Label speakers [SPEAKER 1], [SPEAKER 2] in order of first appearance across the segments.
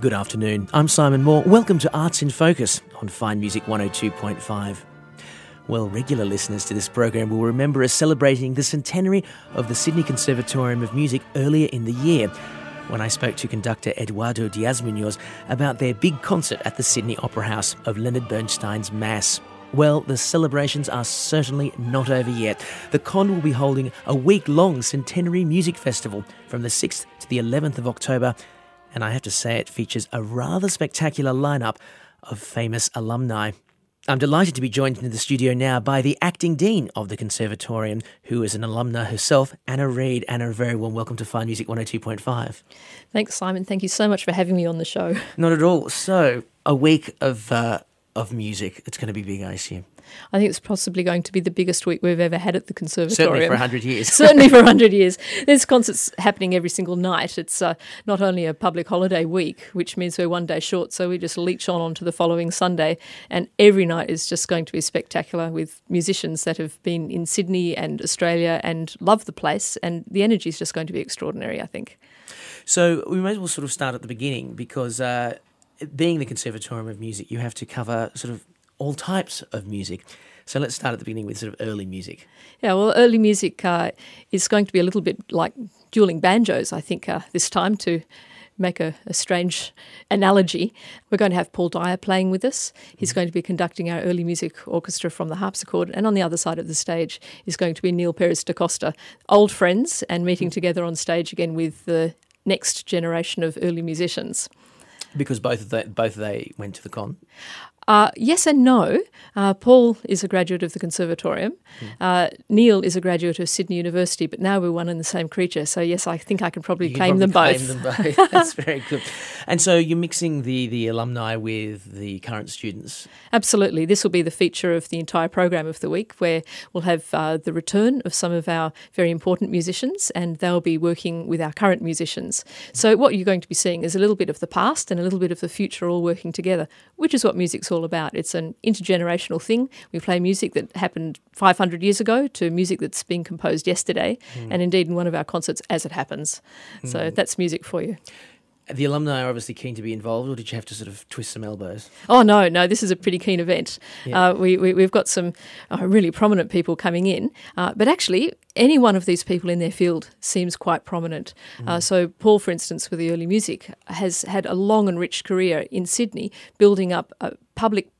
[SPEAKER 1] Good afternoon, I'm Simon Moore. Welcome to Arts in Focus on Fine Music 102.5. Well, regular listeners to this program will remember us celebrating the centenary of the Sydney Conservatorium of Music earlier in the year, when I spoke to conductor Eduardo Diaz-Munoz about their big concert at the Sydney Opera House of Leonard Bernstein's Mass. Well, the celebrations are certainly not over yet. The Con will be holding a week-long Centenary Music Festival from the 6th to the 11th of October, and I have to say it features a rather spectacular lineup of famous alumni. I'm delighted to be joined into the studio now by the acting dean of the Conservatorium, who is an alumna herself, Anna Reid. Anna, a very warm welcome to Fine Music 102.5.
[SPEAKER 2] Thanks, Simon. Thank you so much for having me on the show.
[SPEAKER 1] Not at all. So, a week of music. It's going to be big, I assume.
[SPEAKER 2] I think it's possibly going to be the biggest week we've ever had at the Conservatorium.
[SPEAKER 1] Certainly for 100 years.
[SPEAKER 2] Certainly for 100 years. There's concerts happening every single night. It's not only a public holiday week, which means we're one day short, so we just leech on to the following Sunday. And every night is just going to be spectacular with musicians that have been in Sydney and Australia and love the place. And the energy is just going to be extraordinary, I think.
[SPEAKER 1] So we may as well sort of start at the beginning because being the Conservatorium of Music, you have to cover sort of all types of music. So let's start at the beginning with sort of early music.
[SPEAKER 2] Yeah, well, early music is going to be a little bit like dueling banjos, I think, this time, to make a strange analogy. We're going to have Paul Dyer playing with us. He's going to be conducting our early music orchestra from the harpsichord, and on the other side of the stage is going to be Neil Perez da Costa, old friends, and meeting together on stage again with the next generation of early musicians.
[SPEAKER 1] Because both they went to the Con?
[SPEAKER 2] Yes and no. Paul is a graduate of the Conservatorium. Neil is a graduate of Sydney University, but now we're one and the same creature. So yes, I think I can probably claim them both.
[SPEAKER 1] That's very good. And so you're mixing the alumni with the current students? Absolutely.
[SPEAKER 2] This will be the feature of the entire program of the week, where we'll have the return of some of our very important musicians, and they'll be working with our current musicians. So what you're going to be seeing is a little bit of the past and a little bit of the future all working together, which is what music's all about. It's an intergenerational thing. We play music that happened 500 years ago to music that's being composed yesterday, and indeed in one of our concerts as it happens. So that's music for you.
[SPEAKER 1] The alumni are obviously keen to be involved, or did you have to sort of twist some elbows?
[SPEAKER 2] Oh, no, this is a pretty keen event. Yeah. We've got some really prominent people coming in, but actually any one of these people in their field seems quite prominent. So Paul, for instance, with the early music, has had a long and rich career in Sydney, building up a public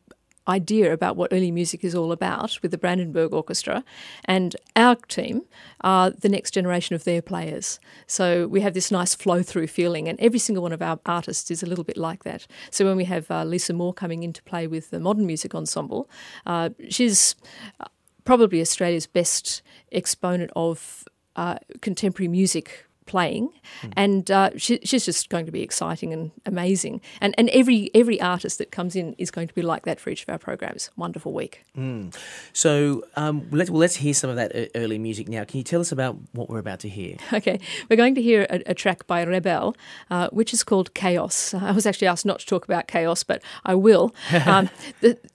[SPEAKER 2] idea about what early music is all about with the Brandenburg Orchestra, and our team are the next generation of their players. So we have this nice flow-through feeling, and every single one of our artists is a little bit like that. So when we have Lisa Moore coming in to play with the Modern Music Ensemble, she's probably Australia's best exponent of contemporary music playing, and she's just going to be exciting and amazing. And every artist that comes in is going to be like that for each of our programs. Wonderful week.
[SPEAKER 1] So let's hear some of that early music now. Can you tell us about what we're about to hear?
[SPEAKER 2] Okay, we're going to hear a track by Rebel, which is called Chaos. I was actually asked not to talk about chaos, but I will.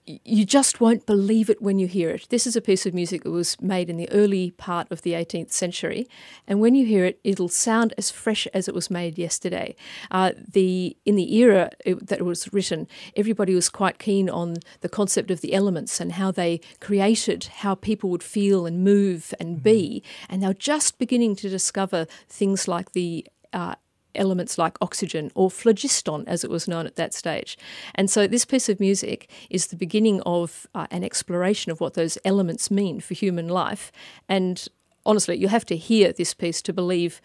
[SPEAKER 2] You just won't believe it when you hear it. This is a piece of music that was made in the early part of the 18th century, and when you hear it, it'll sound as fresh as it was made yesterday. In the era that it was written, everybody was quite keen on the concept of the elements and how they created how people would feel and move and be, and they're just beginning to discover things like the elements like oxygen, or phlogiston as it was known at that stage. And so this piece of music is the beginning of an exploration of what those elements mean for human life. And honestly, you have to hear this piece to believe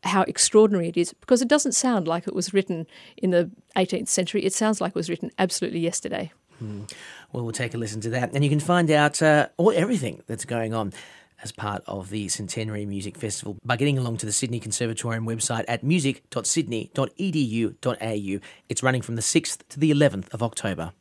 [SPEAKER 2] how extraordinary it is, because it doesn't sound like it was written in the 18th century. It sounds like it was written absolutely yesterday.
[SPEAKER 1] Well, we'll take a listen to that. And you can find out everything that's going on as part of the Centenary Music Festival by getting along to the Sydney Conservatorium website at music.sydney.edu.au. It's running from the 6th to the 11th of October.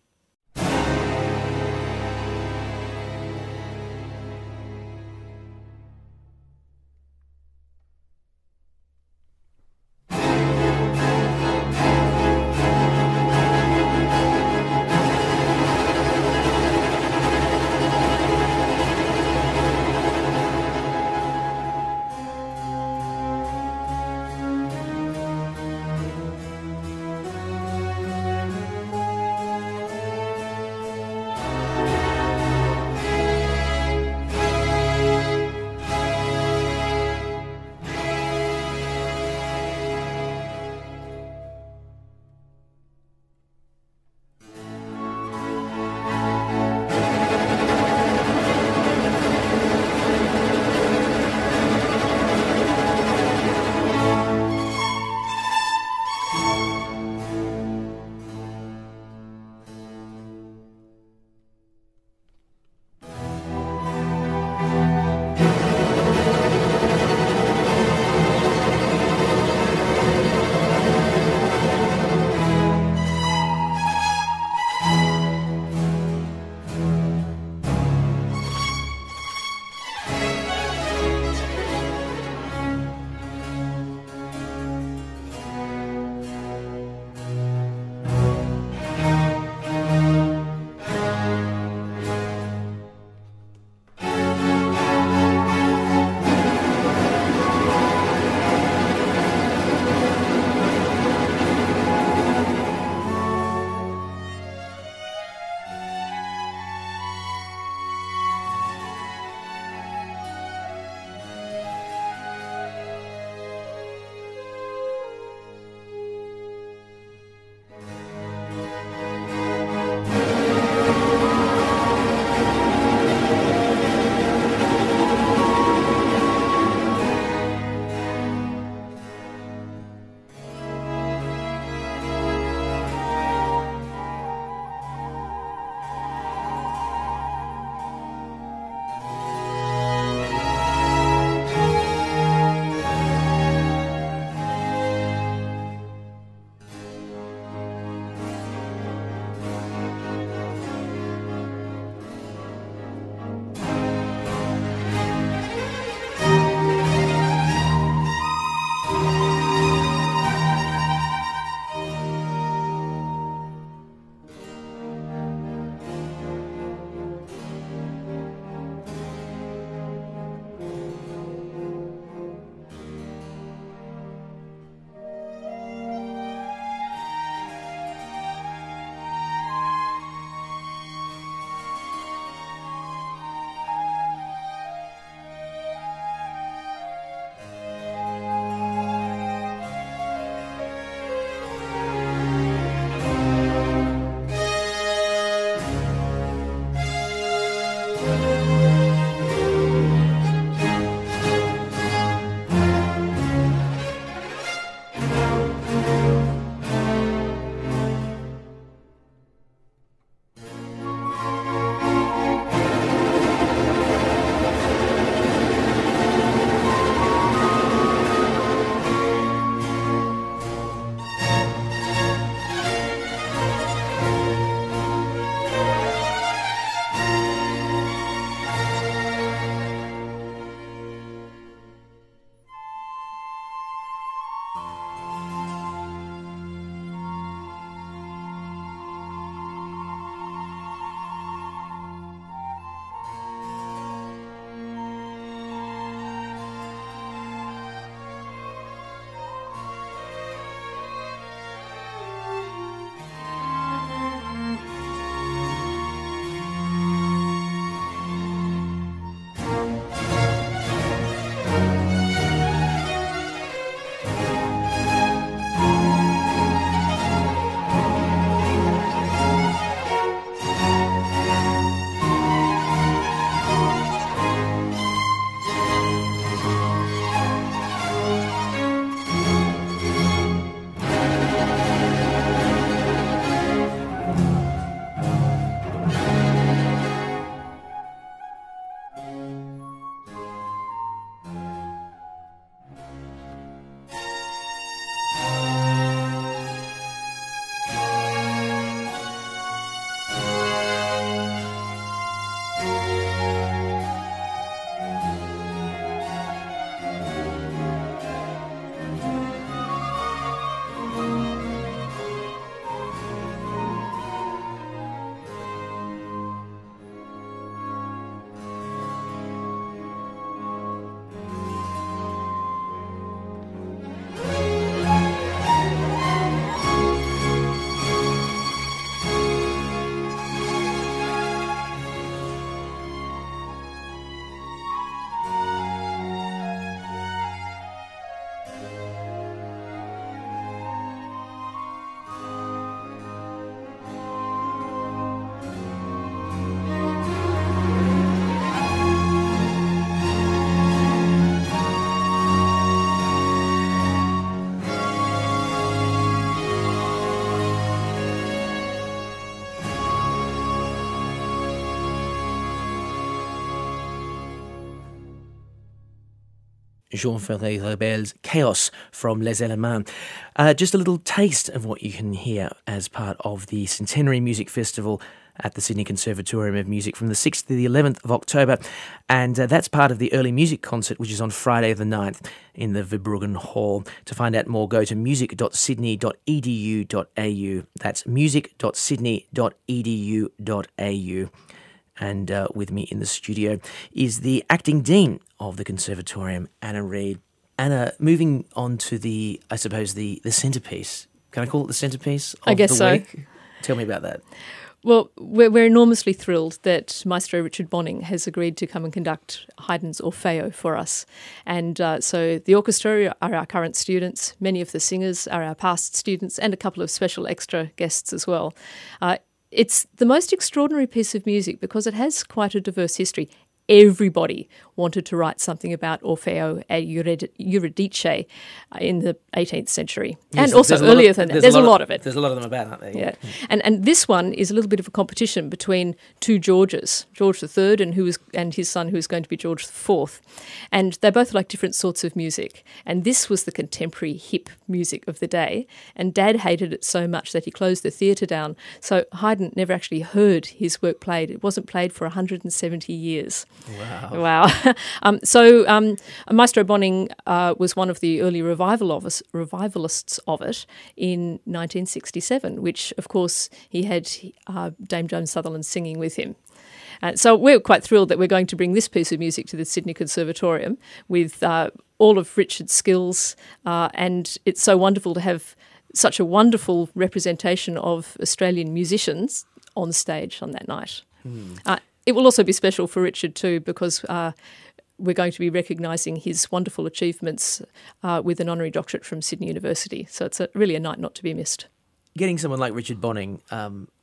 [SPEAKER 1] Jean-Ferré Rebel's Chaos from Les Elements. Just a little taste of what you can hear as part of the Centenary Music Festival at the Sydney Conservatorium of Music from the 6th to the 11th of October. And that's part of the early music concert, which is on Friday the 9th in the Verbruggen Hall. To find out more, go to music.sydney.edu.au. That's music.sydney.edu.au. And with me in the studio is the acting dean of the Conservatorium, Anna Reid. Anna, moving on to the centrepiece. Can I call it the centrepiece of
[SPEAKER 2] I guess
[SPEAKER 1] the
[SPEAKER 2] so.
[SPEAKER 1] week? Tell me about that.
[SPEAKER 2] Well, we're enormously thrilled that Maestro Richard Bonning has agreed to come and conduct Haydn's Orfeo for us. And so the orchestra are our current students, many of the singers are our past students, and a couple of special extra guests as well. It's the most extraordinary piece of music because it has quite a diverse history. Everybody wanted to write something about Orfeo e Eurydice in the 18th century.
[SPEAKER 1] Yes,
[SPEAKER 2] and also earlier than that. There's a lot of it.
[SPEAKER 1] There's a lot of them about, aren't there?
[SPEAKER 2] Yeah. And this one is a little bit of a competition between two Georges, George III and his son, who is going to be George IV. And they both like different sorts of music. And this was the contemporary hip music of the day. And Dad hated it so much that he closed the theatre down. So Haydn never actually heard his work played. It wasn't played for 170 years. Wow. Maestro Bonning was one of the early revivalists of it in 1967, which, of course, he had Dame Joan Sutherland singing with him. So we're quite thrilled that we're going to bring this piece of music to the Sydney Conservatorium with all of Richard's skills, and it's so wonderful to have such a wonderful representation of Australian musicians on stage on that night. It will also be special for Richard too, because we're going to be recognising his wonderful achievements with an honorary doctorate from Sydney University. So it's really a night not to be missed.
[SPEAKER 1] Getting someone like Richard Bonning,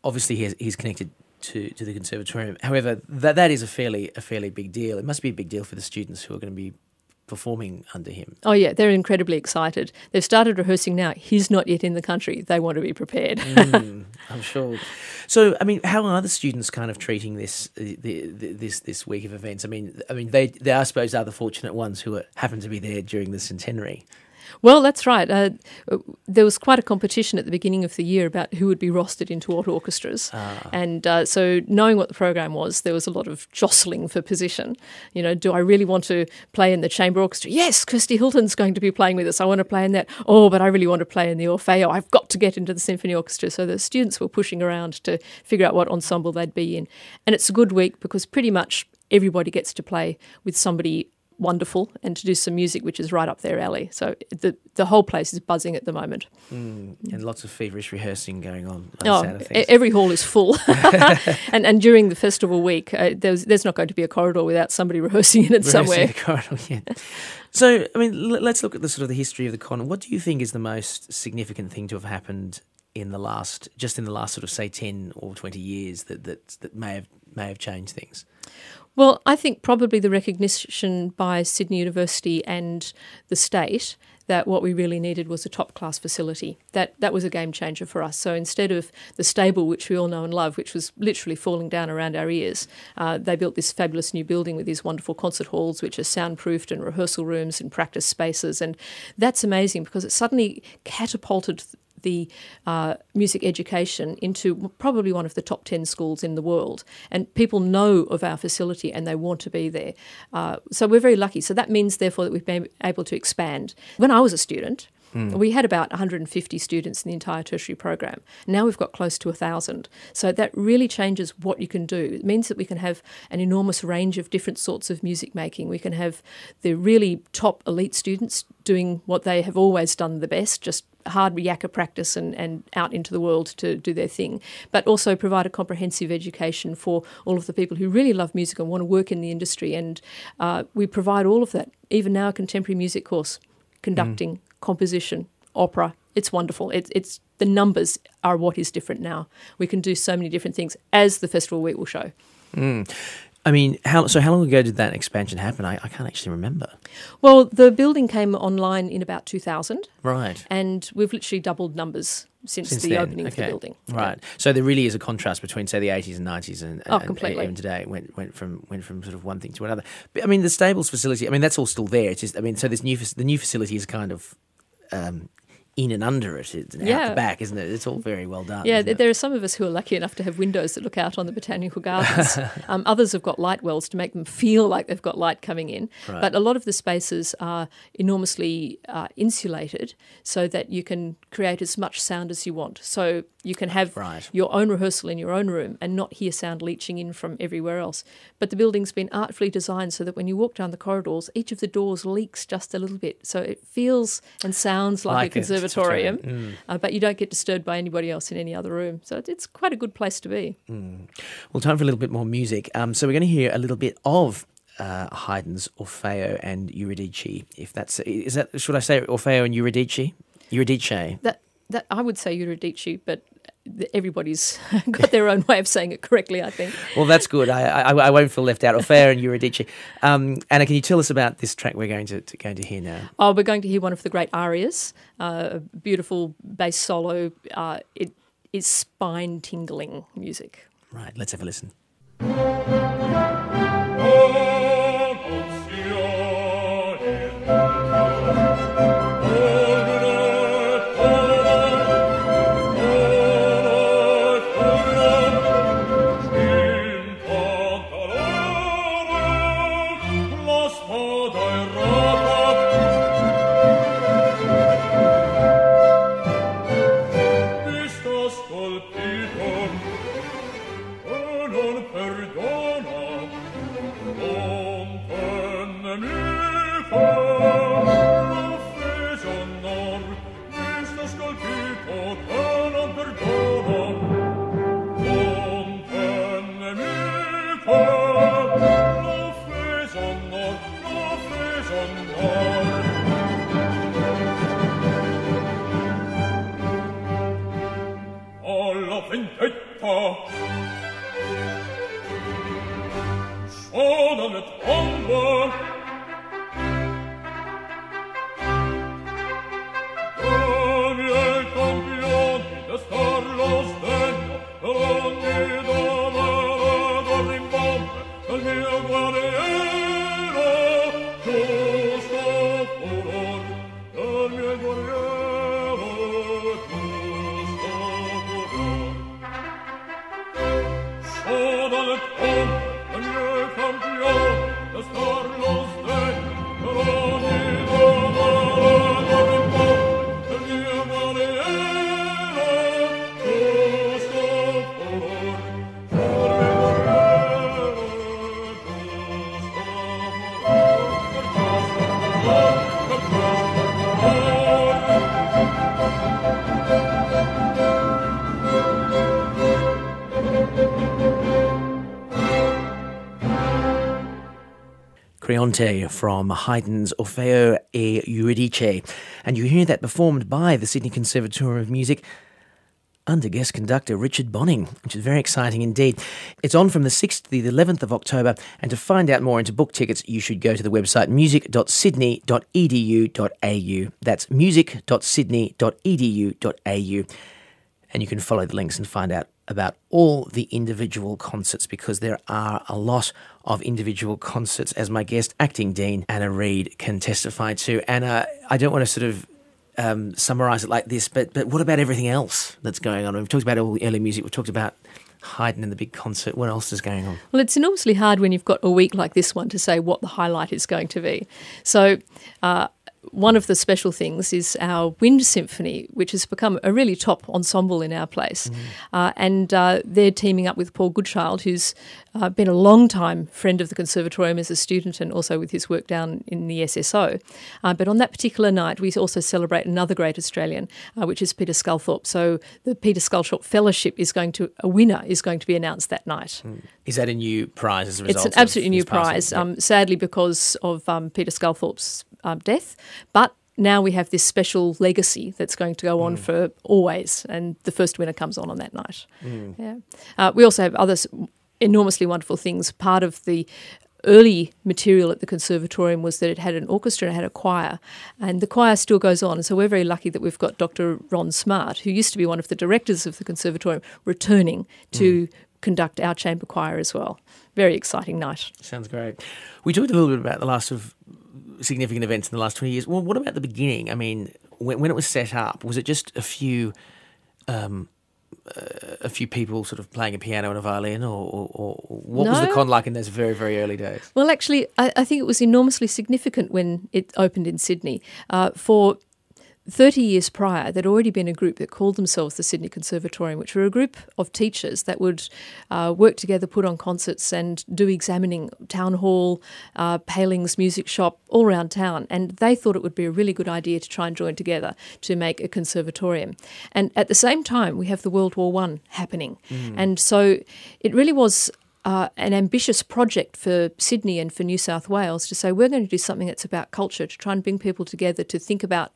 [SPEAKER 1] obviously he's connected to the Conservatorium. However, that is a fairly big deal. It must be a big deal for the students who are going to be performing under him.
[SPEAKER 2] Oh yeah, they're incredibly excited. They've started rehearsing now. He's not yet in the country. They want to be prepared.
[SPEAKER 1] I'm sure. So, I mean, how are the students kind of treating this week of events? I mean, they I suppose are the fortunate ones who happen to be there during the centenary.
[SPEAKER 2] Well, that's right. There was quite a competition at the beginning of the year about who would be rostered into what orchestras. And so knowing what the program was, there was a lot of jostling for position. You know, do I really want to play in the chamber orchestra? Yes, Kirsty Hilton's going to be playing with us. I want to play in that. Oh, but I really want to play in the Orfeo. I've got to get into the symphony orchestra. So the students were pushing around to figure out what ensemble they'd be in. And it's a good week because pretty much everybody gets to play with somebody wonderful and to do some music which is right up their alley. So the whole place is buzzing at the moment.
[SPEAKER 1] And lots of feverish rehearsing going on.
[SPEAKER 2] Every hall is full. and during the festival week, there's not going to be a corridor without somebody rehearsing in it somewhere.
[SPEAKER 1] So, I mean, let's look at the sort of the history of the con. What do you think is the most significant thing to have happened in the last sort of, say, 10 or 20 years that may have changed things?
[SPEAKER 2] Well, I think probably the recognition by Sydney University and the state that what we really needed was a top-class facility. That was a game changer for us. So instead of the stable, which we all know and love, which was literally falling down around our ears, they built this fabulous new building with these wonderful concert halls, which are soundproofed, and rehearsal rooms and practice spaces. And that's amazing because it suddenly catapulted the music education into probably one of the top 10 schools in the world. And people know of our facility and they want to be there. So we're very lucky. So that means, therefore, that we've been able to expand. When I was a student, we had about 150 students in the entire tertiary program. Now we've got close to 1,000. So that really changes what you can do. It means that we can have an enormous range of different sorts of music making. We can have the really top elite students doing what they have always done the best, just hard yakka practice and out into the world to do their thing, but also provide a comprehensive education for all of the people who really love music and want to work in the industry. And we provide all of that, even now a contemporary music course, conducting, composition, opera. It's wonderful. It's the numbers are what is different now. We can do so many different things, as the festival week will show.
[SPEAKER 1] I mean, how long ago did that expansion happen? I can't actually remember.
[SPEAKER 2] Well, the building came online in about 2000.
[SPEAKER 1] Right.
[SPEAKER 2] And we've literally doubled numbers since the
[SPEAKER 1] then.
[SPEAKER 2] opening of the building.
[SPEAKER 1] Right. Yeah. So there really is a contrast between, say, the 80s and 90s and
[SPEAKER 2] completely.
[SPEAKER 1] even today. It went from sort of one thing to another. But I mean, the stables facility, I mean, that's all still there. It's just, I mean, so the new facility is kind of in and under it, out the back, isn't it? It's all very well done.
[SPEAKER 2] Yeah, there are some of us who are lucky enough to have windows that look out on the botanical gardens. Others have got light wells to make them feel like they've got light coming in. Right. But a lot of the spaces are enormously insulated so that you can create as much sound as you want. So you can have your own rehearsal in your own room and not hear sound leaching in from everywhere else. But the building's been artfully designed so that when you walk down the corridors, each of the doors leaks just a little bit. So it feels and sounds like a conservatorium, but you don't get disturbed by anybody else in any other room. So it's quite a good place to be.
[SPEAKER 1] Well, time for a little bit more music. So we're going to hear a little bit of Haydn's Orfeo and Eurydice. Should I say Orfeo and Eurydice? Eurydice.
[SPEAKER 2] That I would say Eurydice, but everybody's got their own way of saying it correctly, I think.
[SPEAKER 1] Well, that's good. I won't feel left out. Orfeo and Eurydice. Anna, can you tell us about this track we're going to hear now?
[SPEAKER 2] Oh, we're going to hear one of the great arias, a beautiful bass solo. It is spine-tingling music.
[SPEAKER 1] Right, let's have a listen. Creonte from Haydn's Orfeo e Eurydice. And you hear that performed by the Sydney Conservatorium of Music under guest conductor Richard Bonning, which is very exciting indeed. It's on from the 6th to the 11th of October, and to find out more and to book tickets, you should go to the website music.sydney.edu.au. That's music.sydney.edu.au. And you can follow the links and find out about all the individual concerts, because there are a lot of individual concerts, as my guest, Acting Dean Anna Reid, can testify to. Anna, I don't want to sort of summarise it like this, but what about everything else that's going on? We've talked about all the early music, we've talked about Haydn and the big concert. What else is going on? Well,
[SPEAKER 2] it's enormously hard when you've got a week like this one to say what the highlight is going to be. So one of the special things is our Wind Symphony, which has become a really top ensemble in our place. And they're teaming up with Paul Goodchild, who's been a long-time friend of the Conservatorium as a student and also with his work down in the SSO. But on that particular night, we also celebrate another great Australian, which is Peter Sculthorpe. So the Peter Sculthorpe Fellowship a winner is going to be announced that night.
[SPEAKER 1] Is that a new prize as a result?
[SPEAKER 2] It's an absolutely new prize, sadly because of Peter Sculthorpe's death. But now we have this special legacy that's going to go on for always, and the first winner comes on that night. We also have enormously wonderful things. Part of the early material at the Conservatorium was that it had an orchestra and it had a choir, and the choir still goes on. And so we're very lucky that we've got Dr. Ron Smart, who used to be one of the directors of the Conservatorium, returning to conduct our chamber choir as well. Very exciting night.
[SPEAKER 1] Sounds great. We talked a little bit about the last of significant events in the last 20 years. Well, what about the beginning? I mean, when it was set up, was it just a few people sort of playing a piano and a violin, or what was the con like in those very, very early days?
[SPEAKER 2] Well, actually, I think it was enormously significant when it opened in Sydney. For 30 years prior, there'd already been a group that called themselves the Sydney Conservatorium, which were a group of teachers that would work together, put on concerts and do examining, town hall, Paling's music shop, all around town. And they thought it would be a really good idea to try and join together to make a conservatorium. And at the same time, we have the World War I happening. And so it really was an ambitious project for Sydney and for New South Wales to say, we're going to do something that's about culture, to try and bring people together to think about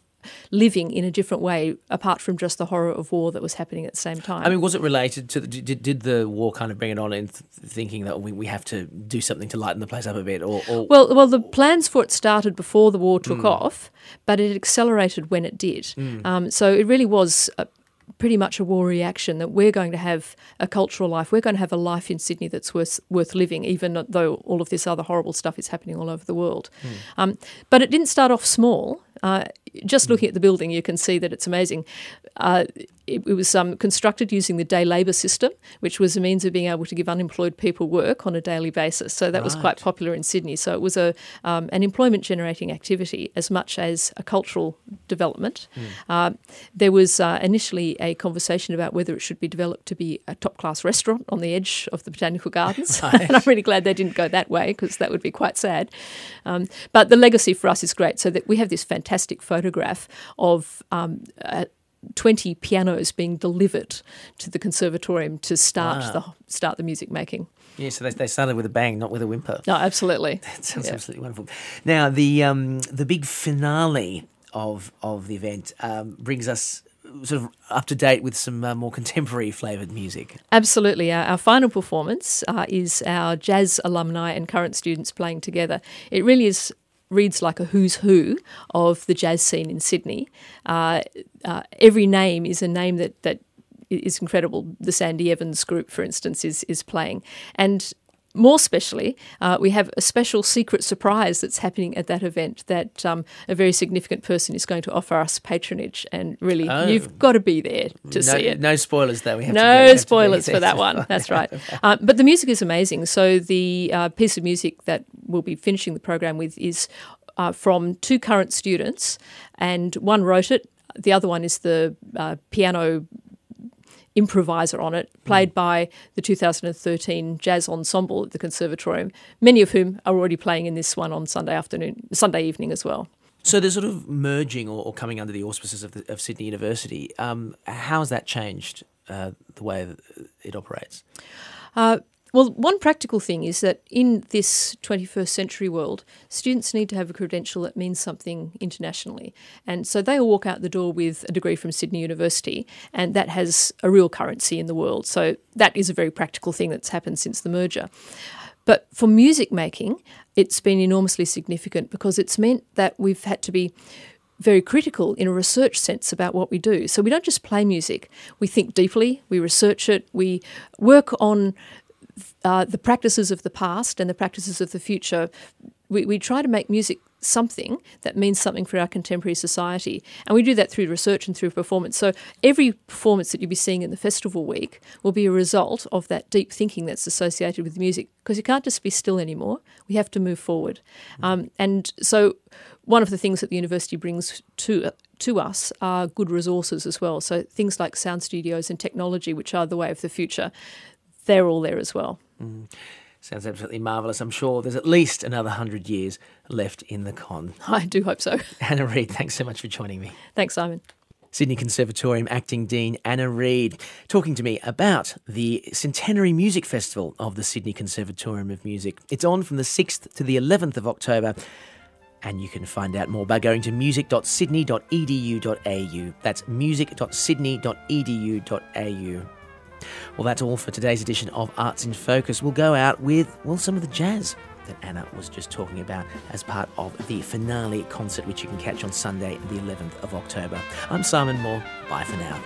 [SPEAKER 2] living in a different way, apart from just the horror of war that was happening at the same time.
[SPEAKER 1] I mean, was it related to did the war kind of bring it on in thinking that we have to do something to lighten the place up a bit? Or
[SPEAKER 2] Well, the plans for it started before the war took off, but it accelerated when it did. So it really was pretty much a war reaction, that we're going to have a cultural life. We're going to have a life in Sydney that's worth living, even though all of this other horrible stuff is happening all over the world. But it didn't start off small. Just looking at the building, you can see that it's amazing. It was constructed using the day labour system, which was a means of being able to give unemployed people work on a daily basis. So that was quite popular in Sydney. So it was an employment-generating activity as much as a cultural development. There was initially a conversation about whether it should be developed to be a top-class restaurant on the edge of the Botanical Gardens. And I'm really glad they didn't go that way, because that would be quite sad. But the legacy for us is great, so that we have this fantastic photograph of 20 pianos being delivered to the Conservatorium to start the music making.
[SPEAKER 1] Yeah, so they started with a bang, not with a whimper.
[SPEAKER 2] No, absolutely.
[SPEAKER 1] That sounds absolutely wonderful. Now, the big finale of the event brings us sort of up to date with some more contemporary flavoured music.
[SPEAKER 2] Absolutely. Our final performance is our jazz alumni and current students playing together. It really reads like a who's who of the jazz scene in Sydney. Every name is a name that is incredible. The Sandy Evans group, for instance, is playing. And more specially, we have a special secret surprise that's happening at that event, that a very significant person is going to offer us patronage, and really you've got to be there to see it.
[SPEAKER 1] No spoilers though.
[SPEAKER 2] No spoilers for that one. That's right. But the music is amazing. So the piece of music that we'll be finishing the program with is from two current students, and one wrote it. The other one is the piano improviser on it, played by the 2013 Jazz Ensemble at the Conservatorium, many of whom are already playing in this one on Sunday evening as well.
[SPEAKER 1] So they're sort of merging or coming under the auspices of Sydney University. How has that changed the way that it operates?
[SPEAKER 2] Well, one practical thing is that in this 21st century world, students need to have a credential that means something internationally. And so they all walk out the door with a degree from Sydney University, and that has a real currency in the world. So that is a very practical thing that's happened since the merger. But for music making, it's been enormously significant, because it's meant that we've had to be very critical in a research sense about what we do. So we don't just play music. We think deeply, we research it, we work on the practices of the past and the practices of the future. We try to make music something that means something for our contemporary society. And we do that through research and through performance. So every performance that you'll be seeing in the festival week will be a result of that deep thinking that's associated with music, because you can't just be still anymore. We have to move forward. And so one of the things that the university brings to us are good resources as well. So things like sound studios and technology, which are the way of the future, they're all there as well.
[SPEAKER 1] Sounds absolutely marvellous. I'm sure there's at least another 100 years left in the con.
[SPEAKER 2] I do hope so.
[SPEAKER 1] Anna Reid, thanks so much for joining me.
[SPEAKER 2] Thanks, Simon.
[SPEAKER 1] Sydney Conservatorium Acting Dean Anna Reid talking to me about the Centenary Music Festival of the Sydney Conservatorium of Music. It's on from the 6th to the 11th of October, and you can find out more by going to music.sydney.edu.au. That's music.sydney.edu.au. Well, that's all for today's edition of Arts in Focus. We'll go out with, well, some of the jazz that Anna was just talking about as part of the finale concert, which you can catch on Sunday, the 11th of October. I'm Simon Moore. Bye for now.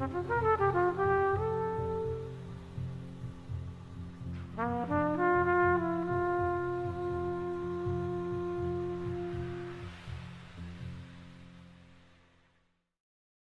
[SPEAKER 3] Thank you.